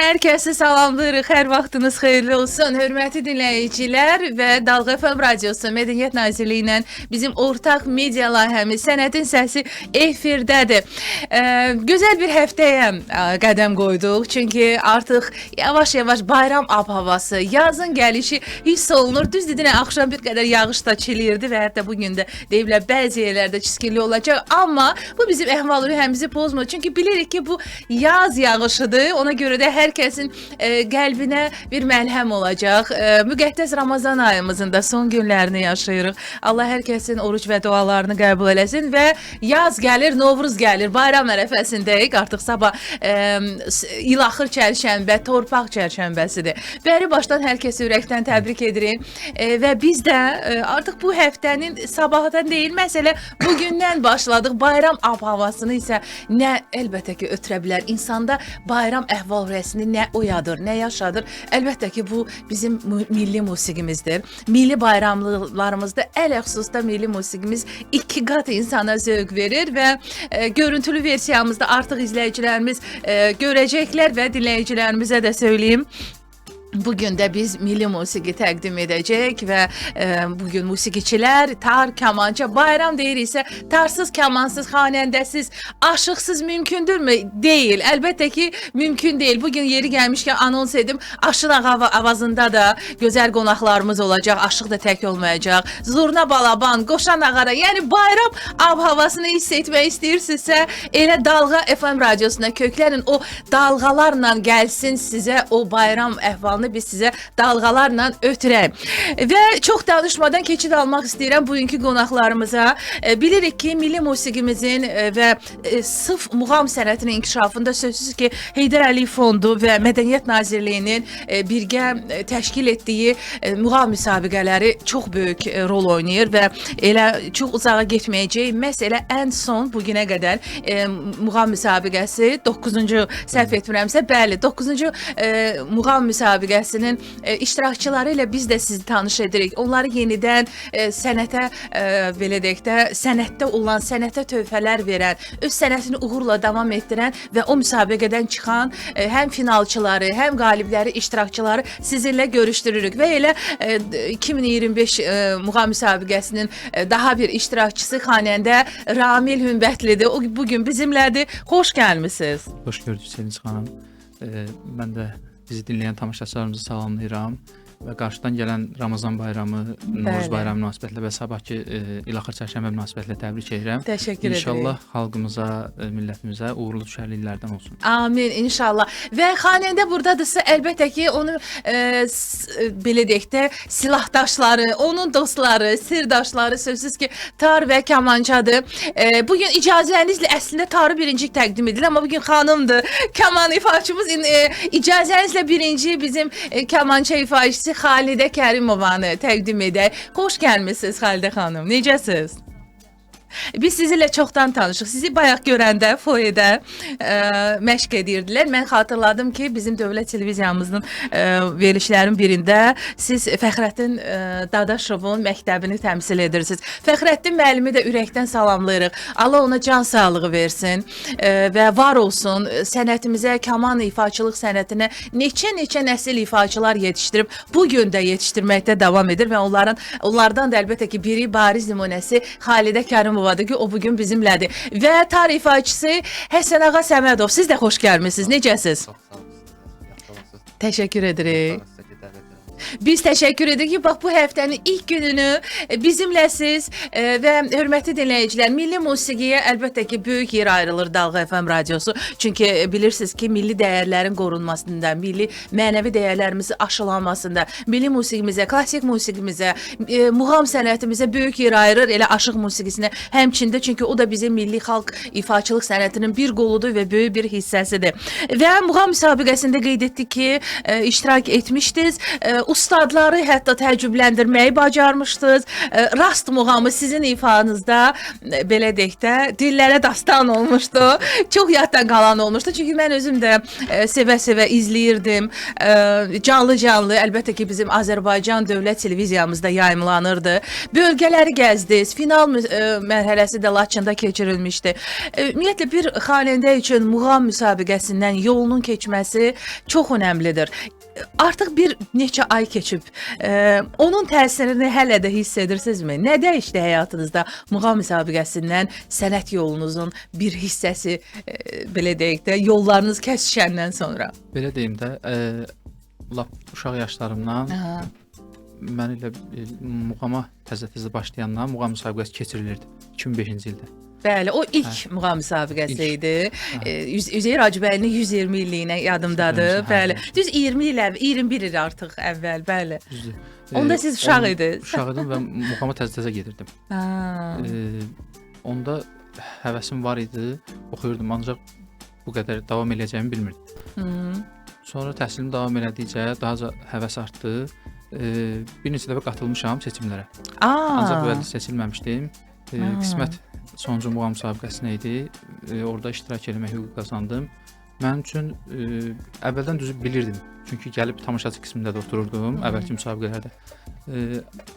Hər kəsi salamlayırıq, hər vaxtınız xeyirli olsun. Hörmətli dinləyicilər və Dalğa FM Radiosu Mədəniyyət Nazirliyi ilə bizim ortaq media layihəmiz Sənətin Səsi efirdədir. Gözəl bir həftəyə qədəm qoyduq. Çünki artıq yavaş-yavaş bayram ab-havası, yazın gəlişi hiss olunur. Düz dedinə, axşam bir qədər yağış da çiliyirdi və hətta bugün də deyiblər bəzi yerlərdə çiskinli olacaq. Amma bu bizim əhval-ruhiyyəmizi pozmur. Çünki bilirik ki, bu yaz yağışıdır. Ona görə də hər kəsin qəlbinə bir məlhəm olacaq. Müqəddəs Ramazan ayımızın da son günlərini yaşayırıq. Allah hər kəsin oruç və dualarını qəbul eləsin və yaz gəlir, Novruz gəlir, bayram ərəfəsindəyik. Artıq sabah ilaxır çərşənbə, torpaq çərşənbəsidir. Bəri başdan hər kəsi ürəkdən təbrik edirik və biz də artıq bu həftənin sabahdan deyil, məsələ bugündən başladıq. Bayram ab-havasını isə nə əlbəttə ki ötürə bilər. İnsanda bayram əhval-ruhiyyəsini nə oyadır, nə yaşadır? Əlbəttə ki, bu bizim milli musiqimizdir. Milli bayramlarımızda ələxüsusda milli musiqimiz iki qat insana zövq verir və görüntülü versiyamızda artıq izləyicilərimiz görəcəklər və dinləyicilərimizə də söyləyim. Bugün də biz milli musiqi təqdim edəcək və bugün musiqiçilər tar, kamança, bayram deyiriksə tarsız, kamansız, xanəndəsiz, aşıqsız mümkündürmü? Deyil. Əlbəttə ki, mümkün deyil. Bugün yeri gəlmişkən anons edim. Aşın avazında da gözəl qonaqlarımız olacaq. Aşıq da tək olmayacaq. Zurna balaban, qoşan ağara. Yəni bayram ab-havasını hiss etmək istəyirsinizsə elə Dalğa FM radiosuna köklənin. O dalğalarla gəlsin sizə o bayram əhvalını biz sizə dalğalarla ötürək. Və çox danışmadan keçid almaq istəyirəm bugünkü qonaqlarımıza. Bilirik ki, milli musiqimizin və sırf muğam sənətinin inkişafında sözsüz ki, Heydər Əliyev Fondu və Mədəniyyət Nazirliyinin birgə təşkil etdiyi muğam müsabiqələri çox böyük rol oynayır və elə çox uzağa getməyəcək. Məsələ ən son bugünə qədər muğam müsabiqəsi 9-cu səhv etmirəmsə, bəli, 9-cu muğam müsabiqəsinin iştirakçıları ilə biz də sizi tanış edirik. Onları yenidən sənətə, belə deyək də, sənətdə olan, sənətə tövhələr verən, öz sənətini uğurla davam etdirən və o müsabiqədən çıxan həm finalçıları, həm qalibləri, iştirakçıları sizinlə görüşdürürük. Və elə 2025 muğam müsabiqəsinin daha bir iştirakçısı xanəndə Ramil Hümbətlidir. O bugün bizimlədir. Xoş gəlmisiniz. Xoş gördük Sevinç xanım. Mən də bizi dinləyən tamaşaçılarımızı salamlayıram və qarşıdan gələn Ramazan bayramı, Novruz bayramı münasibətilə və sabahki ilaxır çərşənbə münasibətilə təbrik edirəm. Təşəkkür ederim. İnşallah xalqımıza, millətimizə uğurlu düşərliklərdən olsun. Amin, inşallah. Və xanəndə buradadırsa, əlbəttə ki, onu belə deyək də, silahdaşları, onun dostları, sirdaşları sözsüz ki, tar və kamançadır. Bugün icazənizlə əslində tarı birinci təqdim edilir, amma bugün xanımdır. Kaman ifaçımız icazənizlə birinci bizim kamança ifaçısı Xalidə Kərimovanı təqdim edək. Xoş gəlmisiniz Xalidə xanım. Necəsiz? Biz sizinlə çoxdan tanışıq. Sizi bayaq görəndə foyedə məşq edirdilər. Mən xatırladım ki, bizim dövlət televiziyamızın verilişlərin birində siz Fəxrəddin Dadaşovun məktəbini təmsil edirsiniz. Fəxrəddin müəllimi də ürəkdən salamlayırıq. Allah ona can sağlığı versin və var olsun. Sənətimizə, kaman ifaçılıq sənətinə neçə nəsil ifaçılar yetişdirib, bugün də yetişdirməkdə davam edir və onlardan da əlbəttə ki, biri bariz nümunəsi Xalidə Kərimovandır ki, o bugün bizimlədir. Və tarix ifaçısı Həsən Ağa Səmədov. Siz də xoş gəlmisiniz. Necəsiz? Təşəkkür edirik. Biz təşəkkür edirik ki, bax bu həftənin ilk gününü bizimləsiz və hörmətli dinləyicilər, milli musiqiyə əlbəttə ki, böyük yer ayrılır Dalğa FM radiosu. Çünki bilirsiniz ki, milli dəyərlərin qorunmasında, milli mənəvi dəyərlərimizin aşılanmasında, milli musiqimizə, klassik musiqimizə, muğam sənətimizə böyük yer ayırır, elə aşıq musiqisinə həmçində, çünki o da bizim milli xalq ifaçılıq sənətinin bir qoludur və böyük bir hissəsidir. Və muğam müsabiqəsində qeyd etdik ki, iştirak etmişdiniz. ustadları hətta təəccübləndirməyi bacarmışdınız. Rast muğamı sizin ifanızda belə deyək də dillərə dastan olmuşdu. Çox yaddan qalan olmuşdu. Çünki mən özüm də sevə-sevə izləyirdim. Canlı-canlı, əlbəttə ki, bizim Azərbaycan Dövlət Televiziyamızda yayımlanırdı. Bölgələri gəzdiniz. Final mərhələsi də Laçında keçirilmişdi. Ümumiyyətlə bir xanəndə üçün muğam müsabiqəsindən yolunun keçməsi çox önəmlidir. Artıq bir neçə ay keçib. Onun təsirini hələ də hiss edirsinizmi? Nə dəyişdi həyatınızda muğam müsabiqəsindən sənət yolunuzun bir hissəsi, belə deyək də, yollarınız kəsişəndən sonra? Belə deyim də, lap uşaq yaşlarımdan mən ilə muğama təzə başlayandan muğam müsabiqəsi keçirilirdi 2005-ci ildə. Bəli, o ilk muğam müsabiqəsi idi. Üzeyir Hacıbəylinin 120 illiyinə yadımdadır. Bəli. Düz 20 il, 21 il artıq əvvəl, bəli. Düzdür. Onda siz uşaq idiniz. Uşaq idim və muğama təzə gedirdim. Onda həvəsim var idi, oxuyurdum, ancaq bu qədər davam edəcəyimi bilmirdim. Sonra təhsilim davam elədikcə daha həvəs artdı. Bir neçə dəfə qatılmışam seçimlərə. Ancaq bu ildə seçilməmişdim. Qismət sonuncu muğam müsabiqəsinə idi. Orada iştirak etmək hüququ qazandım. Mənim üçün əvvəldən düzü bilirdim. Çünki gəlib tamaşaçı qismində də otururdum əvvəlki müsabiqələrdə.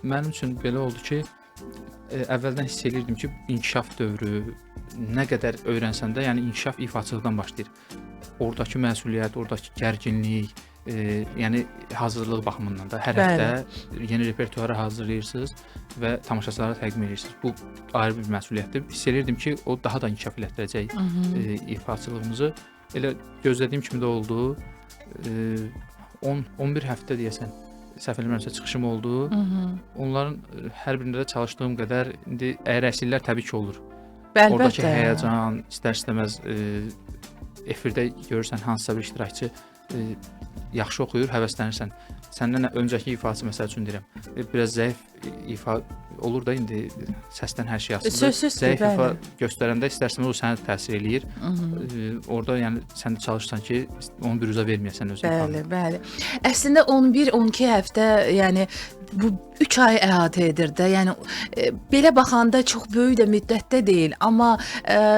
Mənim üçün belə oldu ki, əvvəldən hiss edirdim ki, inkişaf dövrü nə qədər öyrənsən də, yəni inkişaf ifaçılıqdan başlayır. Oradakı məsuliyyət, oradakı gərginlik, yəni hazırlıq baxımından da hər həftə yeni repertuara hazırlayırsınız və tamaşaçılara təqdim edirsiniz. Bu ayrı bir məsuliyyətdir. Hiss edirdim ki, o daha da inkişaf elətdirəcək ifaçılığımızı. Elə gözlədiyim kimi də oldu. 11 həftə deyəsən səhv eləmirəmsə çıxışım oldu. Onların hər birində də çalışdığım qədər indi əksirlər təbii ki olur. Oradakı həyəcan, istər-istəməz efirdə görürsən hansısa bir iştirakçı yaxşı oxuyur, həvəslənirsən. Səndən öncəki ifaçı məsəl üçün deyirəm, biraz zəif ifa olur da indi səsdən hər şey asılıdır. Zəif ifa göstərəndə istərsənsə o sənə təsir eləyir. Orada yəni sən də çalışırsan ki, onu büruzə verməyəsən öz ifanı. Bəli. Əslində 11-12 həftə, yəni bu 3 ay əhatə edir də. Yəni belə baxanda çox böyük də müddətdə deyil, amma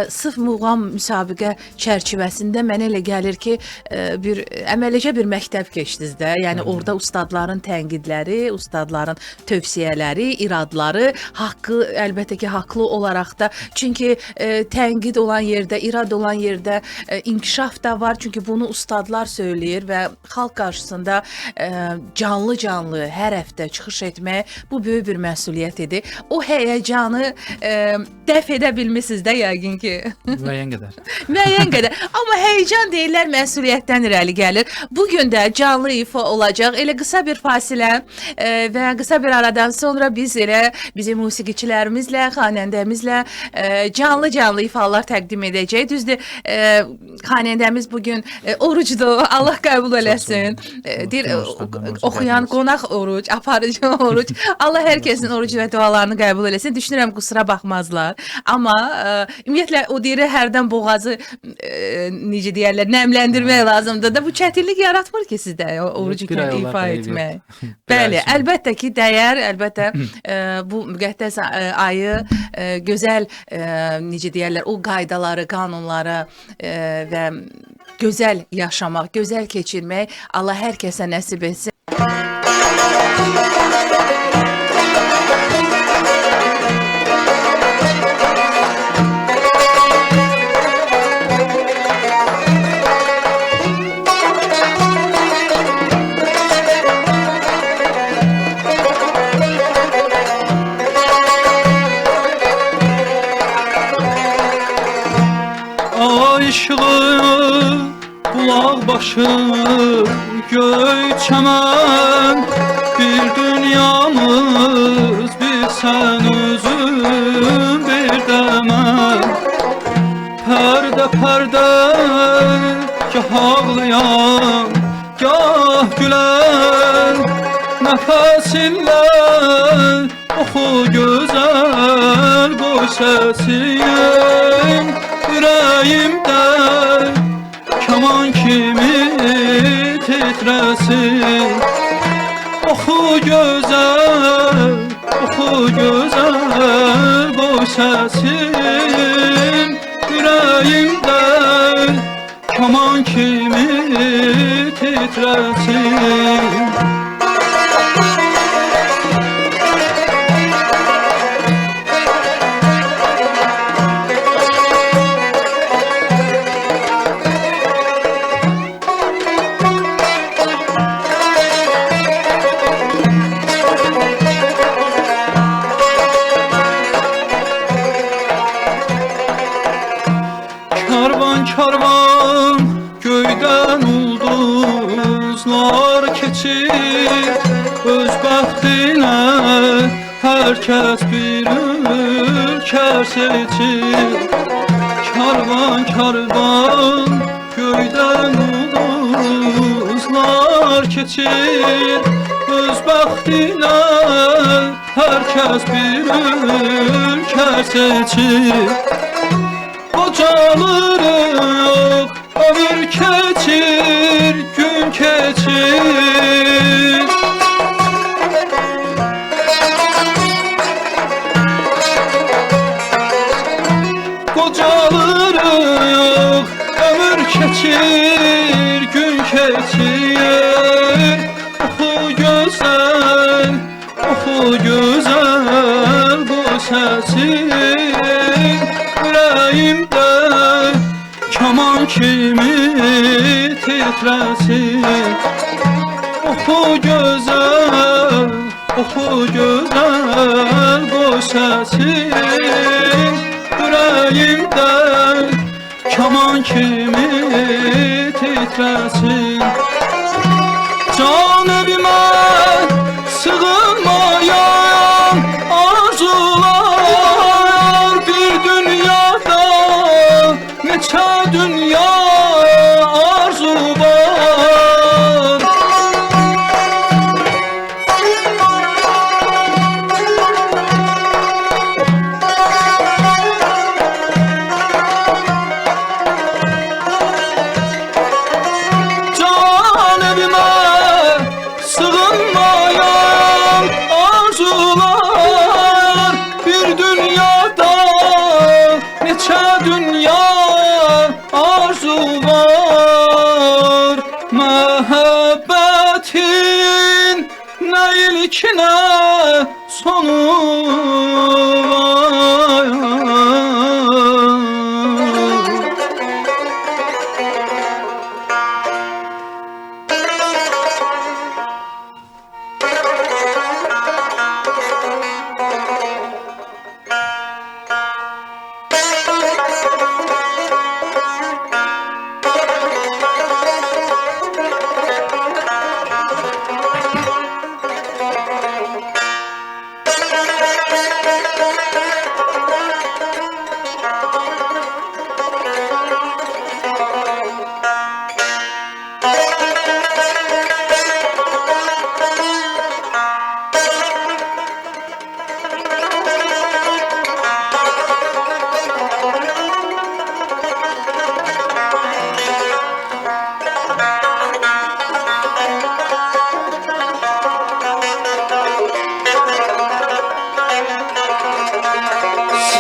sırf muğam müsabiqə çərçivəsində mənə elə gəlir ki, əməlicə bir məktəb keçdiniz də. Yəni orada ustadların tənqidləri, ustadların tövsiyələri, iradları, haqqı əlbəttə ki, haqlı olaraq da. Çünki tənqid olan yerdə, irad olan yerdə inkişaf da var. Çünki bunu ustadlar söyləyir və xalq qarşısında canlı-canlı hər həftə çıxış etmək bu böyük bir məsuliyyət idi. O həyəcanı dəf edə bilmisiniz də yəqin ki. Müəyyən qədər. Müəyyən qədər. Amma həyəcan deyirlər, məsuliyyətdən irəli gəlir. Bugün də canlı ifa olacaq. Elə qısa bir fasilə və qısa bir aradan sonra biz elə bizim musiqiçilərimizlə, xanəndəmizlə canlı ifalar təqdim edəcək. Düzdür, xanəndəmiz bugün orucdur. Allah qəbul eləsin. Oxuyan qonaq oruc, aparıcı oruc. Allah hər kəsin orucu və dualarını qəbul eləsin. Düşünürəm qusura baxmazlar. Amma ümumiyyətlə o deyir hərdən boğazı necə deyirlər, nəmləndirmək lazımdır da bu çətinlik yaratmır ki sizdə orucu ifa etmək. Bəli, əlbəttə ki dəyər, əlbəttə bu müqəddəs ayı gözəl necə deyirlər, o qaydaları, qanunları və gözəl yaşamaq, gözəl keçirmək Allah hər kəsə nəsib etsin. Işığı, bulaq başı, göy çəmən, bir dünyamız, bir sən özün, bir də mən. Pərdə, gah ağlayan, gah gülər, nəfəsinlə oxu gözəl, qoy səsin yüreğimde kaman kimi titresin. oxu gözəl, oxu gözəl bu səsim ürəyimdə kaman kimi titresin. Karvan karvan göydən ulduzlar keçir, öz bəxtinə hər kəs bir ülkə seçir. Karvan karvan göydən ulduzlar keçir, öz bəxtinə hər kəs bir ülkə seçir. Qocalır yok, ömür keçir, gün keçir. Qocalır yok, ömür keçir, gün keçir. Oxu gözəl, oxu gözəl bu səsin ürəyimdə kaman kimi titresin. Oxu gözəl, oxu gözəl bu səsin ürəyimdə kaman kimi titresin. Can evimə sığınmayan arzular bir dünyada neçə dünya arzu var. Can evimə sığınmayan arzular bir dünyada neçə dünya arzu var. Məhəbbətin nə ilkinə sonu var.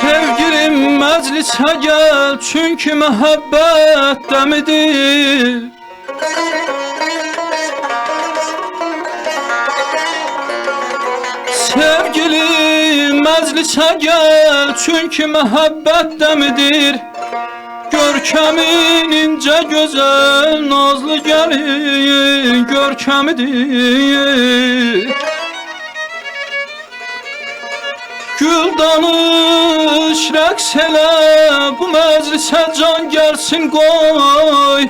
Sevgilim məclisə gəl, çünki məhəbbət dəmidir. Sevgilim məclisə gəl, çünki məhəbbət dəmidir. Görkəmin incə gözəl, nazlı gəlin görkəmidir. Gül danış, rəqs elə, bu məclisə can gəlsin qoy.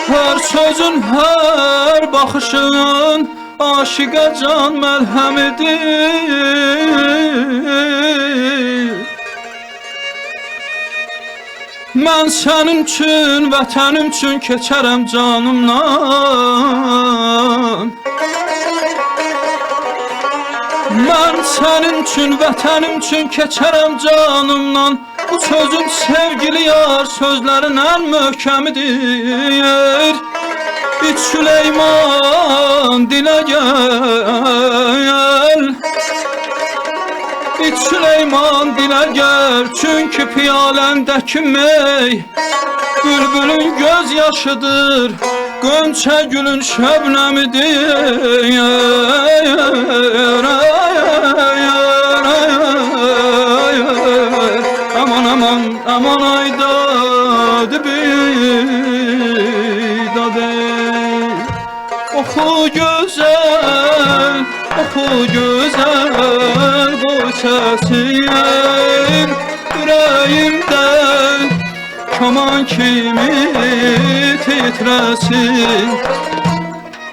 Hər sözün, hər baxışın aşiqə can məlhəmidir. Mən sənin üçün, vətənim üçün keçərəm canımdan. Mən sənin üçün, vətənim üçün keçərəm canımdan. Bu sözün sevgili yar, sözlərin ən möhkəmidir. İç Süleyman dilə gəl İç Süleyman dilə gəl Çünki piyaləndəki mey Bülbülün göz yaşıdır Gönçə gülün şəbnəmidir Aman aman aman aydadı bidadı Oxu gözəl, oxu gözəl Qoy səsin ürəyimdən Kaman kimi titresin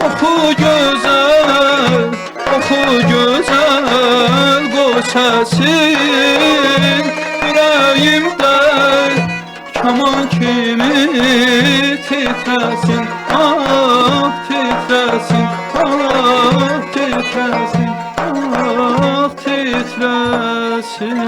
Oxu gözəl, oxu gözəl Qoy səsin ürəyimdən Kaman kimi titresin Ah titresin, ah titresin Ah titresin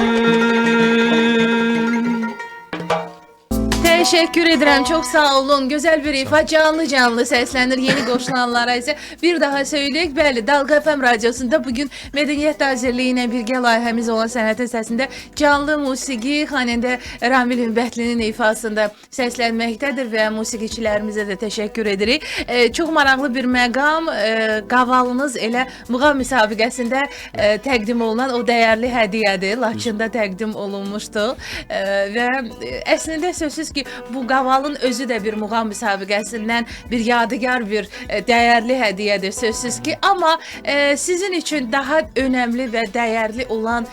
Teşekkür ederim. Çok sağ olun. Güzel bir ifa. Canlı seslenir. Yeni qoşulanlara ise bir daha söyleyək. Bəli, Dalğa FM Radyosunda bugün Mədəniyyət Nazirliyi ilə birgə layihəmiz olan Sənətin Səsində canlı musiqi xanəndə Ramil Ümbətlinin ifasında səslənməkdədir və musiqiçilərimizə də təşəkkür edirik. Çox maraqlı bir məqam. Qavalınız elə muğam müsabiqəsində təqdim olunan o dəyərli hədiyyədir. Laçında təqdim olunmuşdu. Və əslində sözsüz ki, bu qavalın özü də bir muğam müsabiqəsindən bir yadigar, bir dəyərli hədiyyədir sözsüz ki. Amma sizin üçün daha önəmli və dəyərli olan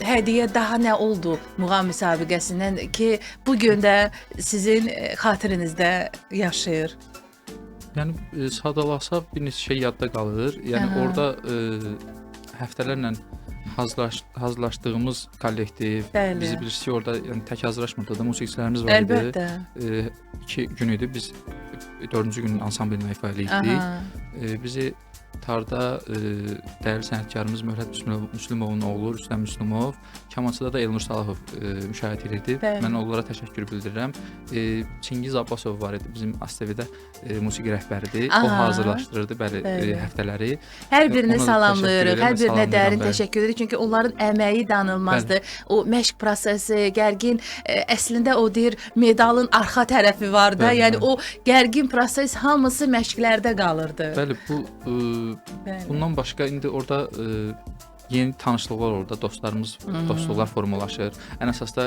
hədiyyə daha nə oldu muğam müsabiqəsindən ki, bugün də sizin xatirinizdə yaşayır? Yəni sadalasaq bir neçə şey yadda qalır. Yəni orada həftələrlə hazırlaşdığımız kollektiv, bizi bilirsiniz ki, orada yəni tək hazırlaşmırdıq da, musiqiçilərimiz var idi. Əlbəttə. 2 gün idi, biz 4-cü gün ansambl ifa eləyirdik. Bizi tarda dəyərli sənətkarımız Möhrət Müslümovun oğlu Rüstəm Müslümov, kamançıda da Elnur Salahov müşahidə edirdi. Mən onlara təşəkkür bildirirəm. Çingiz Abbasov var idi, bizim ASTV-də musiqi rəhbəridir. O hazırlaşdırırdı həftələri. Hər birini salamlayırıq, hər birinə dərin təşəkkür edirik. Çünki onların əməyi danılmazdır. O məşq prosesi, gərgin, əslində o deyir, medalın arxa tərəfi var da. Yəni o gərgin proses hamısı məşqlərdə qalırdı. Bəli, bundan başqa indi orada yeni tanışlıqlar orada, dostluqlar formalaşır. Ən əsasda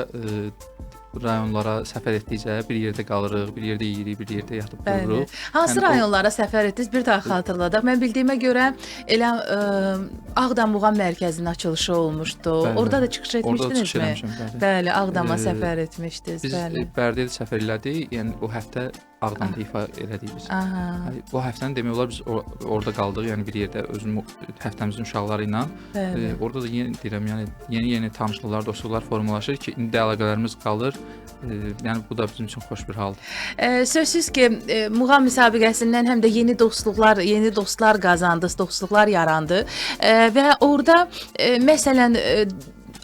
rayonlara səfər etdikcə bir yerdə qalırıq, bir yerdə yeyirik, bir yerdə yatıb dururuq. Hansı rayonlara səfər etdiniz? Bir daha xatırladaq. Mən bildiyimə görə elə Ağdam Muğam Mərkəzinin açılışı olmuşdu. Orada da çıxış etmişdinizmi? Bəli, Ağdama səfər etmişdiniz. Biz Bərdəyə səfər elədik. Yəni o həftə Ağdamda ifa elədik biz. Bu həftəni demək olar biz orada qaldıq, yəni bir yerdə özüm həftəmizin uşaqları ilə. Orada da yeni tanışlıqlar, dostluqlar formalaşır ki, indi əlaqələrimiz qalır. Yəni bu da bizim üçün xoş bir haldır. Sözsüz ki, muğam müsabiqəsindən həm də yeni dostlar qazandınız, dostluqlar yarandı və orada məsələn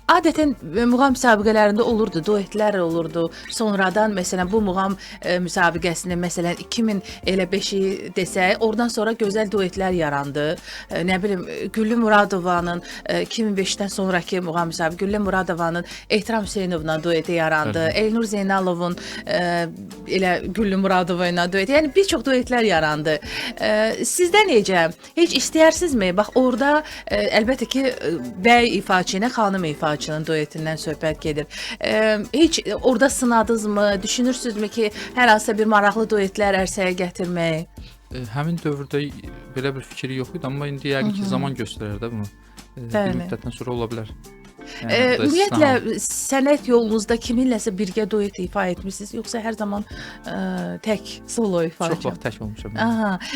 adətən muğam müsabiqələrində olurdu, duetlər olurdu. Sonradan məsələn bu muğam müsabiqəsində məsələn 2005-i desək, oradan sonra gözəl duetlər yarandı. Nə bilim Güllü Muradovanın 2005-dən sonrakı muğam müsabiqəsi Güllü Muradovanın Ehtiram Hüseynovla dueti yarandı. Elnur Zeynalovun elə Güllü Muradova ilə dueti. Yəni bir çox duetlər yarandı. Sizdə necə? Heç istəyərsinizmi? Bax orada əlbəttə ki, bəy ifaçı ilə xanım ifaçı duetindən söhbət gedir. Heç orada sınadınızmı? Düşünürsünüzmü ki, hər hansısa bir maraqlı duetlər ərsəyə gətirmək? Həmin dövrdə belə bir fikir yox idi, amma indi yəqin ki, zaman göstərər də bunu. Bir müddətdən sonra ola bilər. Ümumiyyətlə sənət yolunuzda kiminləsə birgə duet ifa etmisiniz, yoxsa hər zaman tək solo ifaçı? Çox vaxt tək olmuşam.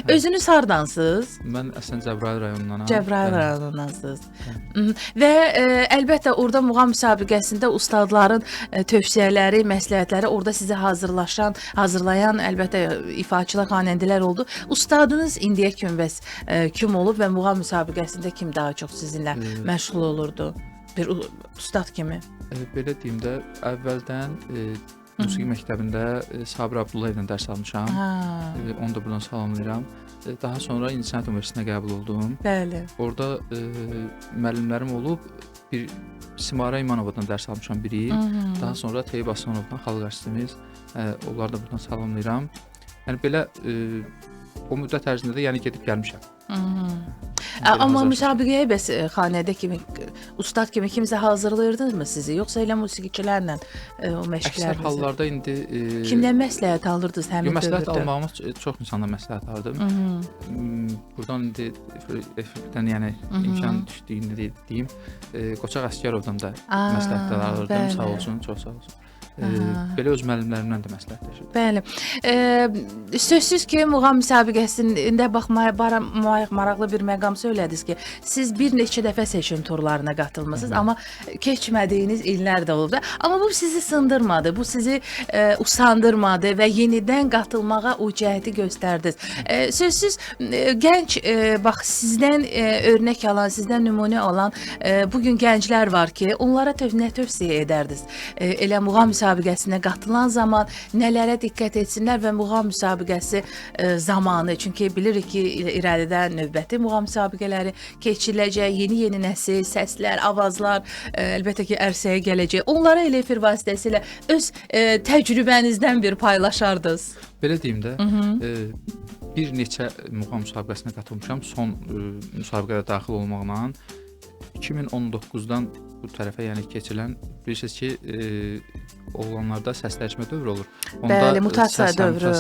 Özünüz hardansınız? Mən əslən Cəbrayıl rayonundanam. Cəbrayıl rayonundansınız. Və əlbəttə orada muğam müsabiqəsində ustadların tövsiyələri, məsləhətləri orada sizi hazırlayan əlbəttə ifaçılar, xanəndələr oldu. Ustadınız indiyə kimi bəs kim olub və muğam müsabiqəsində kim daha çox sizinlə məşğul olurdu? Bir ustad kimi. Belə deyim də, əvvəldən musiqi məktəbində Sabir Abdullayevlə dərs almışam. Onu da buradan salamlayıram. Daha sonra İncəsənət Universitetinə qəbul oldum. Bəli. Orada müəllimlərim olub. Bir Simara İmanovdan dərs almışam bir il. Daha sonra Teyyib Aslanovdan xalq artistimiz. Onları da buradan salamlayıram. Yəni belə o müddət ərzində də yəni gedib gəlmişəm. Amma müsabiqəyə bəs xanədə kimi, ustad kimi kimsə hazırlayırdınızmı sizi? Yoxsa elə musiqiçilərlə o məşqlərinizi? Əksər hallarda indi kimdən məsləhət alırdınız həmin dövrdə? Məsləhət almağıma çox insandan məsləhət aldım. Buradan indi efirdən yəni imkan düşdüyünü deyim. Qoçaq Əsgərovdan da məsləhətlər alırdım. Sağ olsun, çox sağ olsun. Belə öz müəllimlərimdən də məsləhətləşirdim. Bəli. Sözsüz ki, muğam müsabiqəsində maraqlı bir məqam söylədiniz ki, siz bir neçə dəfə seçim turlarına qatılmısınız, amma keçmədiyiniz illər də olub da. Amma bu sizi sındırmadı, bu sizi usandırmadı və yenidən qatılmağa o cəhəti göstərdiniz. Sözsüz gənc, bax sizdən örnək alan, sizdən nümunə alan bugün gənclər var ki, onlara nə tövsiyə edərdiniz? Elə muğam müsabiqəsinə qatılan zaman nələrə diqqət etsinlər və muğam müsabiqəsi zamanı, çünki bilirik ki, irəlidə növbəti muğam müsabiqələri keçiriləcək, yeni nəsil, səslər, avazlar əlbəttə ki, ərsəyə gələcək. Onlara elə efir vasitəsilə öz təcrübənizdən bir paylaşardınız. Belə deyim də, bir neçə muğam müsabiqəsinə qatılmışam, son müsabiqədə daxil olmaqla 2019-dan bu tərəfə yəni keçirilən, bilirsiniz ki, oğlanlarda səsləşmə dövrü olur. Bəli, mutasiya dövrü.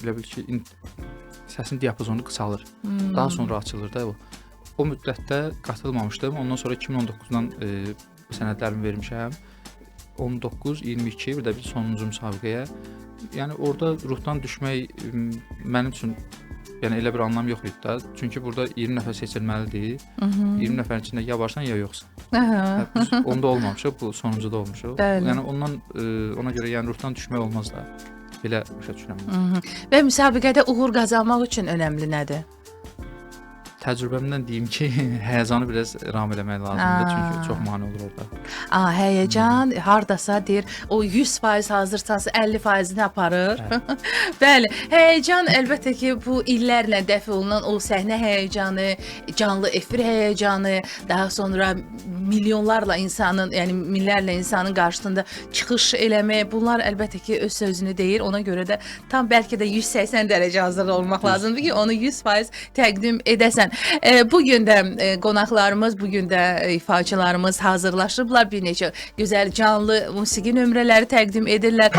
Elə bil ki, səsin diapazonu qısalır. Daha sonra açılır da o. O müddətdə qatılmamışdım. Ondan sonra 2019-dan sənədlərimi vermişəm. 19, 22, bir də bir sonuncu müsabiqəyə. Yəni orada ruhdan düşmək mənim üçün yəni elə bir anlam yox idi da. Çünki burada 20 nəfər seçilməlidir. 20 nəfərin içində ya varsan, ya yoxsan. Biz onda olmamışıq, bu sonuncuda olmuşuq. Yəni ondan ona görə yəni ruhdan düşmək olmaz da. Belə başa düşürəm. Və müsabiqədə uğur qazanmaq üçün önəmli nədir? Təcrübəmdən deyim ki, həyəcanı biraz ram eləmək lazımdır, çünki çox mane olur orada. Həyəcan hardasa deyir, o 100% hazırsansa 50%-ni aparır. Bəli, həyəcan əlbəttə ki, bu illərlə dəf olunan o səhnə həyəcanı, canlı efir həyəcanı, daha sonra milyonlarla insanın, yəni minlərlə insanın qarşısında çıxış eləmək, bunlar əlbəttə ki, öz sözünü deyir. Ona görə də tam bəlkə də 180 dərəcə hazır olmaq lazımdır ki, onu 100% təqdim edəsən. Bugün də qonaqlarımız, bugün də ifaçılarımız hazırlaşıblar, bir neçə gözəl canlı musiqi nömrələri təqdim edirlər.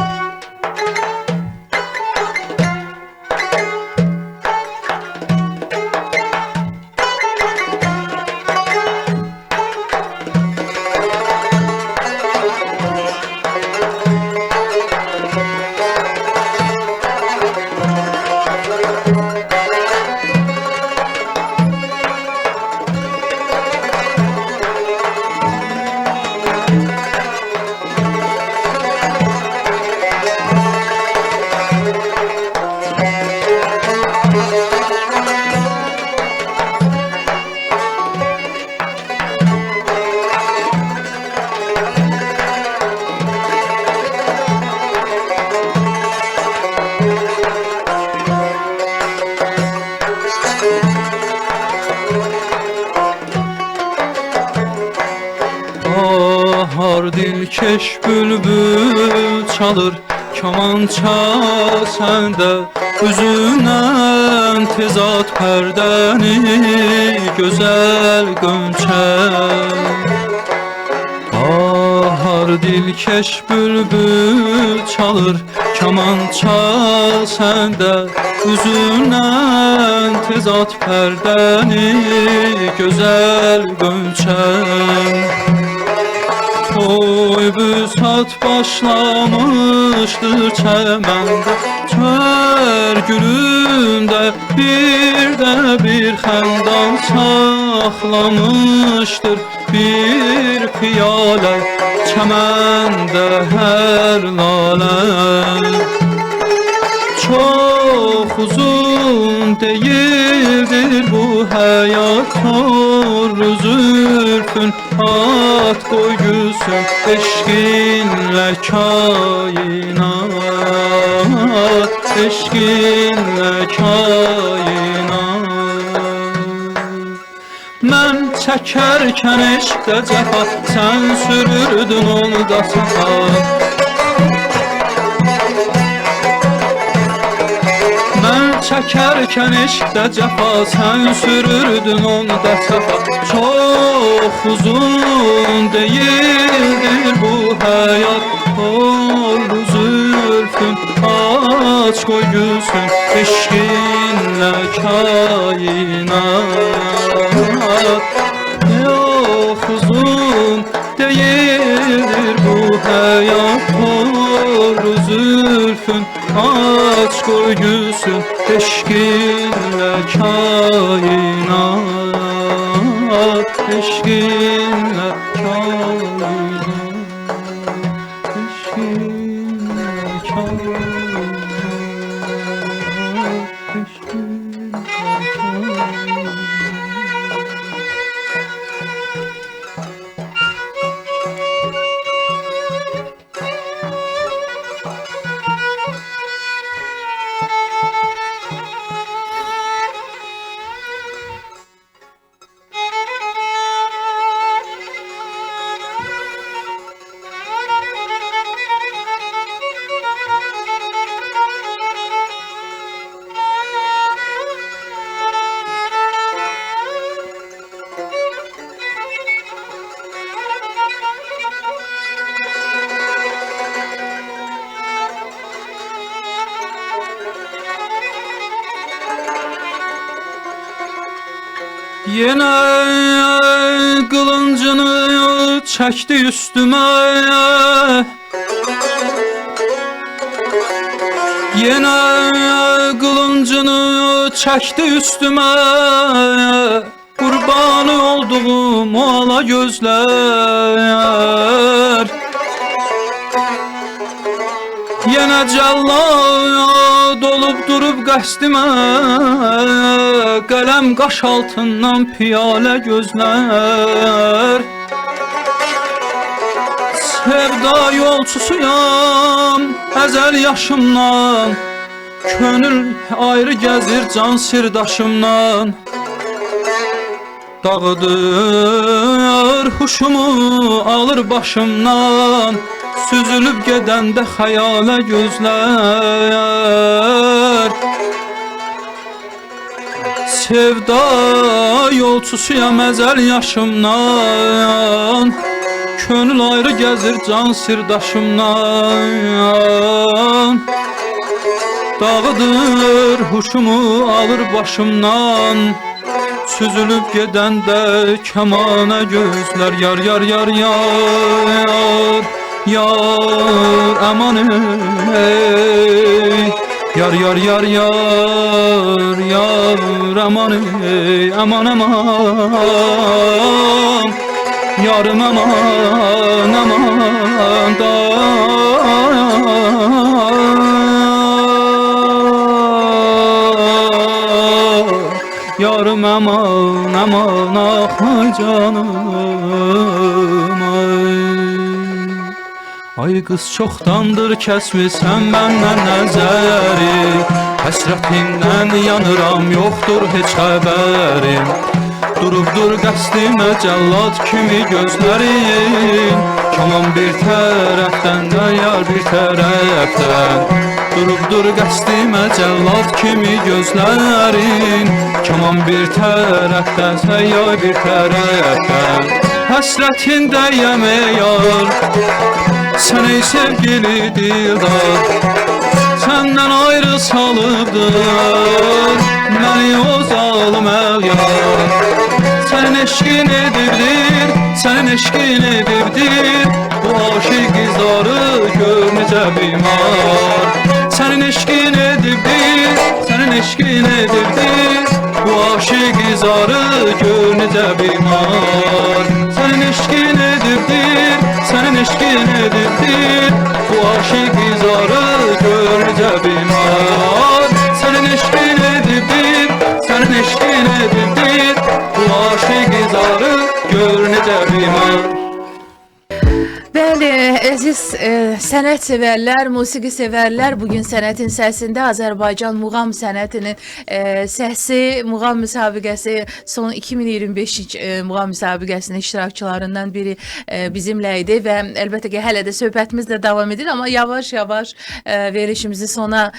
Dilkeş bülbül çalır kamança səndə, üzündən tezat pərdəni gözəl qönçə. Bahar dilkeş bülbül çalır kamança səndə, üzündən tezat pərdəni gözəl qönçə. Toy büsat başlamışdır çəməndə, çər gülündə bir xəndan saxlamışdır bir piyalə, çəməndə hər lalə. Çox uzun değildir bu həyat, tor zülfün at qoy güz gülsün eşkinlə kainat, eşkinlə kainat. Mən çəkərkən eşqdə cəfa, sən sürürdün onu da safa. Çəkərkən eşqdə cəfa, sən sürürdün onu da safa. Çox uzun deyildir bu həyat, oldu zülfün aç qoy gülsün eşqinlə kainat. Yox uzun deyildir bu həyat, oldu zülfün aç qoy gülsün eşqinlə kainat, eşqinlə kainat, eşqinlə kainat, eşqinlə kainat. Yenə qılıncını çəkdi üstümə, yenə qılıncını çəkdi üstümə, qurbanı olduğum o ala gözlər. Yenə cəllad olub durub qəsdimə, qələm qaş altından piyalə gözlər. Sevda yolçusuyam əzəl yaşımdan, könül ayrı gəzir can sirdaşımdan. Dağıdır huşumu alır başımdan, süzülüb gedəndə xəyalə gözlər. Sevda yolçusuyam əzəl yaşımdan, könül ayrı gəzir can sirdaşımdan. Dağıdır huşumu alır başımdan, süzülüb gedəndə kəmana gözlər. Yar yar yar yar, yar aman ey. Yar yar yar yar, yar aman ey. Aman aman, yarım aman aman da. Yarım aman aman ah canım ay. Ay qız çoxdandır kəsmisən məndən nəzəri, həsrətindən yanıram yoxdur heç xəbərim. Durubdur qəsdimə cəllad kimi gözlərim, kaman bir tərəfdən də yar bir tərəfdən. Durubdur qəsdimə cəllad kimi gözlərim, kaman bir tərəfdən səyyar bir tərəfdən. Həsrətindəyəm ey yar, sən ey sevgili dildar, səndən ayrı salıbdır məni o zalım əğyar. Sənin eşqin edibdir, sənin eşqin edibdir bu aşiq qızları gör necə bimar. Sənin eşqin edibdir, sənin eşqin edibdir bu aşiq qızları gör necə bimar. Sənin eşqin edibdir, sənin eşqin edibdir bu aşiq qızları gör necə bimar. Sənin eşqin edibdir, sənin eşqin edibdir bu aşiq qızları gör necə bimar. Əziz sənət sevərlər, musiqi sevərlər, bugün Sənətin Səsində Azərbaycan muğam sənətinin səsi, muğam müsabiqəsi son 2025 muğam müsabiqəsinin iştirakçılarından biri bizimlə idi və əlbəttə ki, hələ də söhbətimiz də davam edir, amma yavaş-yavaş verilişimizi sona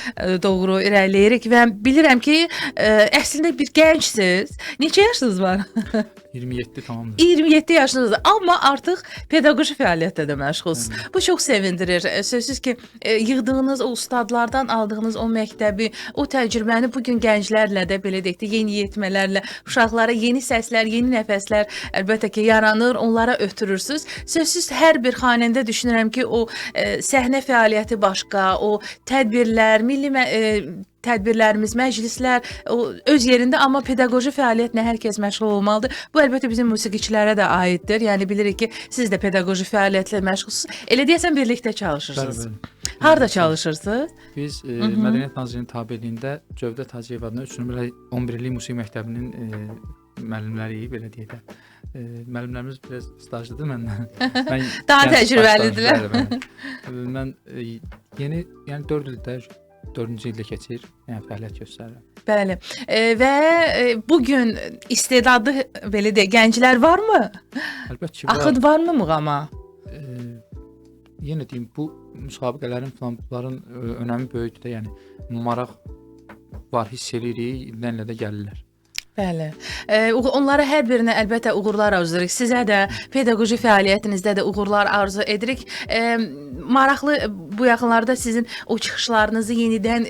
doğru irəliləyirik və bilirəm ki, əslində bir gəncsiniz. Neçə yaşınız var? 27 tamamdır. 27 yaşınızdır, amma artıq pedaqoji fəaliyyətlə də məşğulsunuz. Bu çox sevindirir. Sözsüz ki, yığdığınız o ustadlardan aldığınız o məktəbi, o təcrübəni bugün gənclərlə də belə deyək də yeni yetmələrlə uşaqlara yeni səslər, yeni nəfəslər əlbəttə ki, yaranır, onlara ötürürsüz. Sözsüz hər bir xanəndə düşünürəm ki, o səhnə fəaliyyəti başqa, o tədbirlər, milli tədbirlərimiz, məclislər öz yerində, amma pedaqoji fəaliyyətlə hər kəs məşğul olmalıdır. Bu əlbəttə bizim musiqiçilərə də aiddir. Yəni bilirik ki, siz də pedaqoji fəaliyyətlə məşğulsunuz. Elə deyəsən birlikdə çalışırsınız. Bəli. Harda çalışırsınız? Biz Mədəniyyət Nazirliyinin tabeliyində Cövdət Hacıyev adına 11 illik musiqi məktəbinin müəllimləriyik, belə deyək də. Müəllimlərimiz biraz stajlıdır məndən. Daha təcrübəlidirlər. Mən yeni, yəni 4 ildə 4-cü ildə keçir, yəni fəaliyyət göstərirəm. Bəli. Və bugün istedadlı belə deyək, gənclər varmı? Əlbəttə ki, var. Axın varmı muğama? Yenə deyim, bu müsabiqələrin falan bunların önəmi böyükdür də, yəni maraq var, hiss edirik, illərlə də gəlirlər. Bəli. Onlara hər birinə əlbəttə uğurlar arzulayırıq. Sizə də pedaqoji fəaliyyətinizdə də uğurlar arzu edirik. Maraqlı bu yaxınlarda sizin o çıxışlarınızı yenidən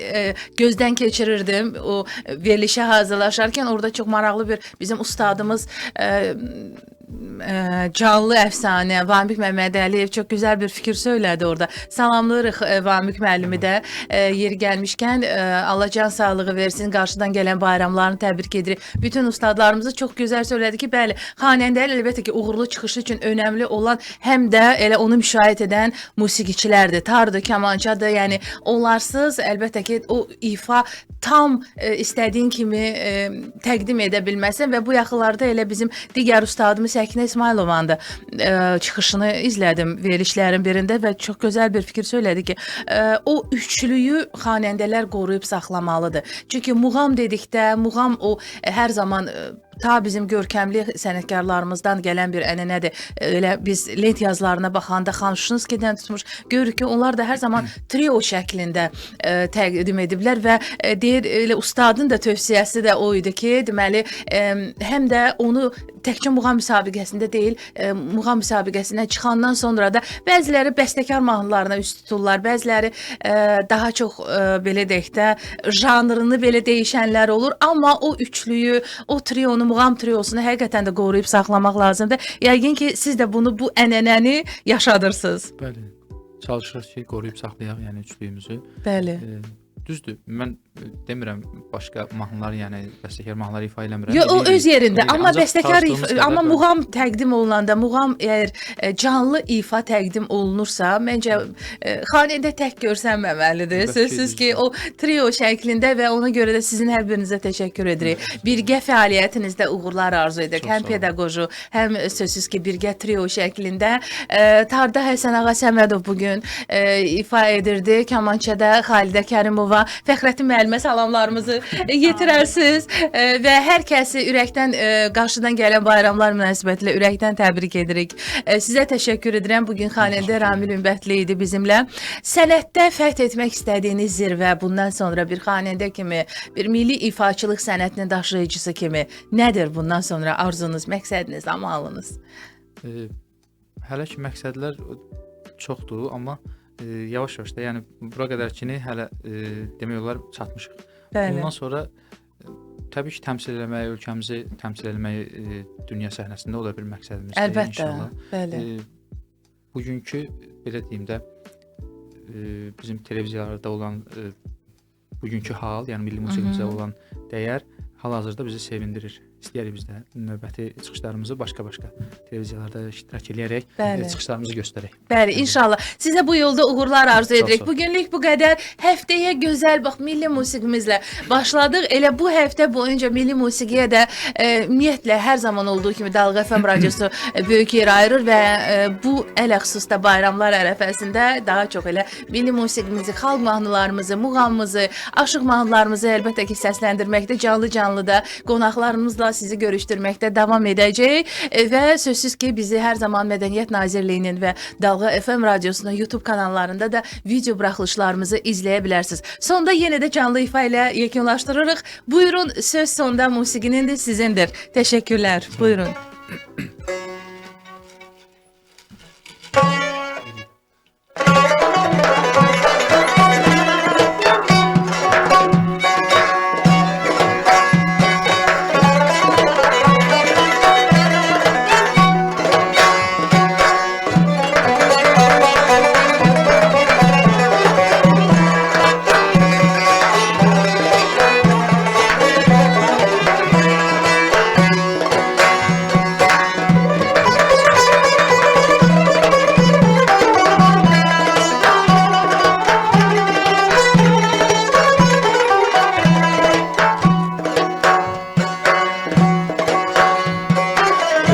gözdən keçirirdim. O verilişə hazırlaşarkən orada çox maraqlı bir bizim ustadımız canlı əfsanə Vamik Məmmədəliyev çox gözəl bir fikir söylədi orada. Salamlayırıq Vamik müəllimi də yeri gəlmişkən Allah can sağlığı versin. Qarşıdan gələn bayramlarını təbrik edirik. Bütün ustadlarımızı çox gözəl söylədi ki, bəli, xanəndələr əlbəttə ki, uğurlu çıxışı üçün önəmli olan həm də elə onu müşahidə edən musiqiçilərdir. Tardır, kamançadır. Yəni onlarsız əlbəttə ki, o ifa tam istədiyin kimi təqdim edə bilməsən və bu yaxınlarda elə bizim digər ustadımız Səkinə İsmailovanın da çıxışını izlədim verilişlərin birində və çox gözəl bir fikir söylədi ki, o üçlüyü xanəndələr qoruyub saxlamalıdır. Çünki muğam dedikdə, muğam o hər zaman ta bizim görkəmli sənətkarlarımızdan gələn bir ənənədir. Elə biz lent yazılarına baxanda Xan Şuşinskidən tutmuş, görürük ki, onlar da hər zaman trio şəklində təqdim ediblər və deyir, elə ustadın da tövsiyəsi də o idi ki, deməli, həm də onu təkcə muğam müsabiqəsində deyil, muğam müsabiqəsindən çıxandan sonra da bəziləri bəstəkar mahnılarına üst tuturlar, bəziləri daha çox belə deyək də janrını belə dəyişənlər olur, amma o üçlüyü, o trionu, muğam triosunu həqiqətən də qoruyub saxlamaq lazımdır. Yəqin ki, siz də bunu, bu ənənəni yaşadırsınız. Bəli, çalışırıq ki, qoruyub saxlayaq, yəni üçlüyümüzü. Bəli. Düzdür, mən demirəm başqa mahnılar, yəni bəstəkar mahnıları ifa eləmirəm. Yox, o öz yerində, amma bəstəkar amma muğam təqdim olunanda, muğam əgər canlı ifa təqdim olunursa, məncə xanəndə tək görsənməməlidir. Sözsüz ki, o trio şəklində və ona görə də sizin hər birinizə təşəkkür edirik. Birgə fəaliyyətinizdə uğurlar arzu edirik. Həm pedaqoji, həm sözsüz ki, birgə trio şəklində. Tarda Həsən Ağa Səmədov bugün ifa edirdi. Kamançada Xalidə Kərimova, Fəxrəddin müəllimə salamlarımızı yetirərsiniz və hər kəsi ürəkdən qarşıdan gələn bayramlar münasibətilə ürəkdən təbrik edirik. Sizə təşəkkür edirəm. Bugün xanəndə Ramil Ünbətli idi bizimlə. Sənətdə fəth etmək istədiyiniz zirvə, bundan sonra bir xanəndə kimi, bir milli ifaçılıq sənətinin daşıyıcısı kimi nədir bundan sonra arzunuz, məqsədiniz, amalınız? Hələ ki, məqsədlər çoxdur, amma yavaş-yavaş da, yəni bura qədərkini hələ demək olar çatmışıq. Bəli. Bundan sonra təbii ki, təmsil eləmək, ölkəmizi təmsil eləmək dünya səhnəsində o da bir məqsədimizdir. Əlbəttə, inşallah. bəli. Bugünkü belə deyim də bizim televiziyalarda olan bugünkü hal, yəni milli musiqimizə olan dəyər hal-hazırda bizi sevindirir. İstəyirik biz də növbəti çıxışlarımızı başqa-başqa televiziyalarda iştirak edərək çıxışlarımızı göstərək. Bəli, inşallah. Sizə bu yolda uğurlar arzu edirik. Sağ ol. Bugünlük bu qədər. Həftəyə gözəl bax milli musiqimizlə başladıq. Elə bu həftə boyunca milli musiqiyə də ümumiyyətlə hər zaman olduğu kimi Dalğa FM radiosu böyük yer ayırır və bu ələxüsusda bayramlar ərəfəsində daha çox elə milli musiqimizi, xalq mahnılarımızı, muğamımızı, aşıq mahnılarımızı əlbəttə ki səsləndirməkdə canlı da qonaqlarımızla sizi görüşdürməkdə davam edəcək və sözsüz ki bizi hər zaman Mədəniyyət Nazirliyinin və Dalğa FM radiosunun YouTube kanallarında da video buraxılışlarımızı izləyə bilərsiniz. Sonda yenə də canlı ifa ilə yekunlaşdırırıq. Buyurun, söz sonda musiqinin də sizindir. Təşəkkürlər. Buyurun.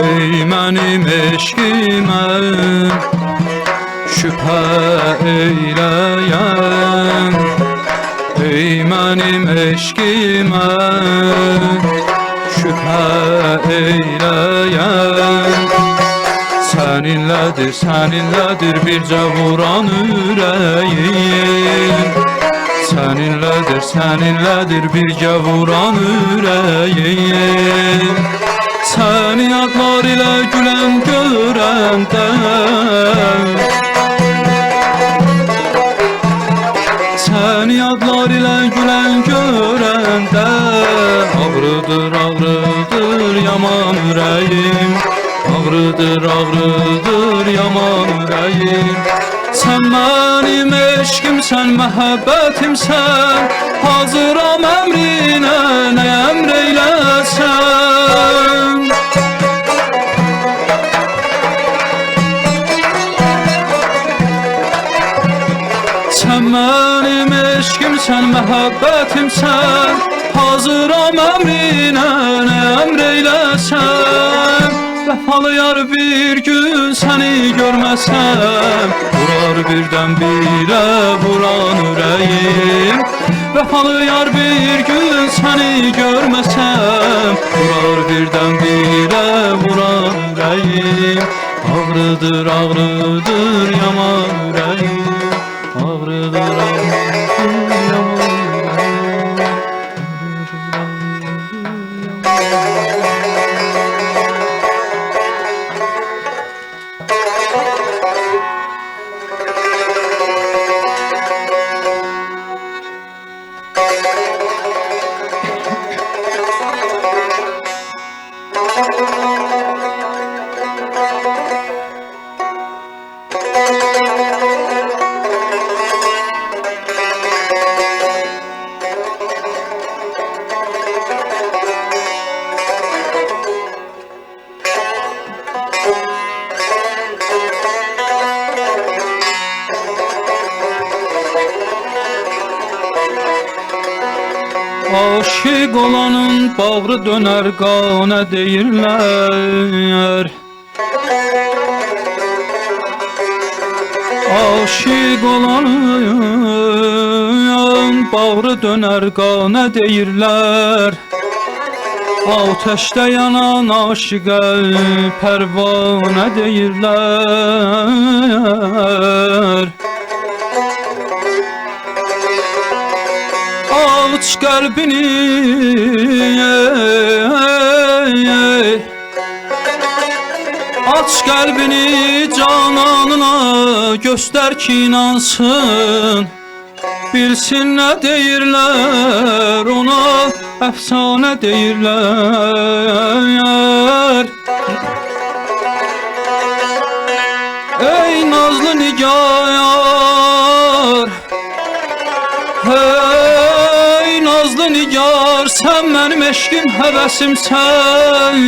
Ey mənim eşqimə şübhə eyləyən Ey mənim eşqimə şübhə eyləyən Səninlədir bircə vuran ürəyim Səninlədir bircə vuran ürəyim Səni adlar ilə gülən görəndə Səni adlar ilə gülən görəndə Ağrıdır, ağrıdır yaman ürəyim Ağrıdır, ağrıdır yaman ürəyim Sən mənim eşqimsən, məhəbbətimsən Hazıram əmrinə, nə əmr eyləsən Sən mənim eşqimsən, məhəbbətimsən Hazıram əmrinə, nə əmr eyləsən Vəfalı yar bir gün səni görməsəm Vurar birdən birə vuran ürəyim Vəfalı yar bir gün səni görməsəm Vurar birdən birə vuran ürəyim Ağrıdır, ağrıdır yaman ürəyim Ağrıdır, ağrıdır yaman Aşık olanın bağrı döner qana deyirlər Aşık olanın bağrı döner qana deyirlər Ateşdə yanan aşıqə pərvanə deyirlər Aç qəlbini Aç qəlbini cananına göstər ki inansın Bilsin nə deyirlər ona əfsanə deyirlər Ey nazlı nigar Ey nazlı nigar Sən mənim eşqim, həvəsimsən.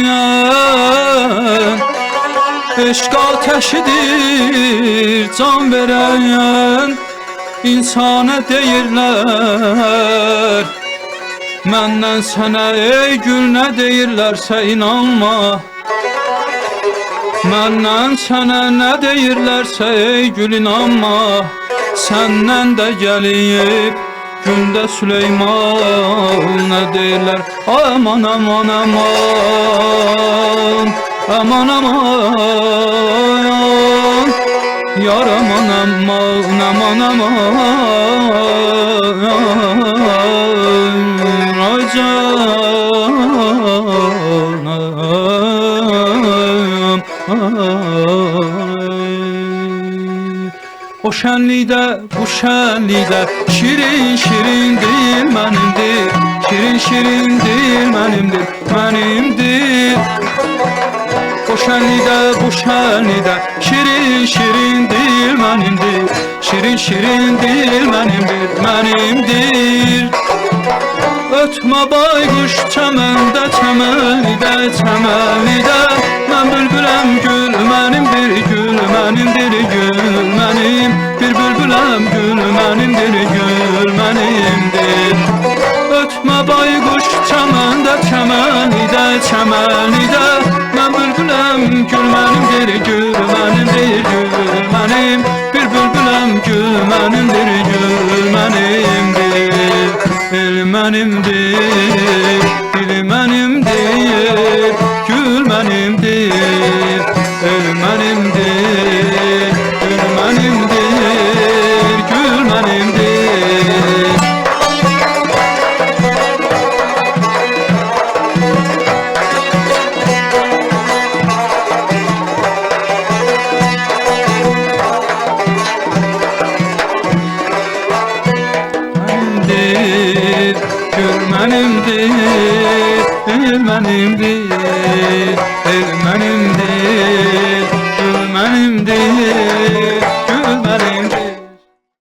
Eşq ateşidir, can verən insana deyirlər. Məndən sənə ey gül nə deyirlərsə inanma. Məndən sənə nə deyirlərsə ey gül inanma. Səndən də gəlib gündə Süleyman nə deyirlər. Aman aman aman, aman aman, yar aman aman, aman aman, ay canım, o şənlikdə, bu şənlikdə şirin şirindir mənimdir. Şirin şirindir mənimdir, mənimdir. O şənlikdə, bu şənlikdə şirin şirindir mənimdir. Şirin şirindir mənimdir, mənimdir. Ötmə bayquş çəməndə, çəmənlidə, çəmənlidə. Mən bülbüləm, gül mənimdir, gül mənimdir, gül mənim. Bir bülbüləm, gül mənimdir, gül mənimdir. Ötmə bayquş çəməndə, çəmənlidə, çəmənlidə. Mən bülbüləm, gül mənimdir, gül mənimdir, gül mənim. Bir bülbüləm, gül mənimdir, gül mənimdir. El mənimdir, dil mənimdir, gül mənimdir. El mənimdir, gül mənimdir, gül mənimdir. Gül mənimdir, el mənimdir.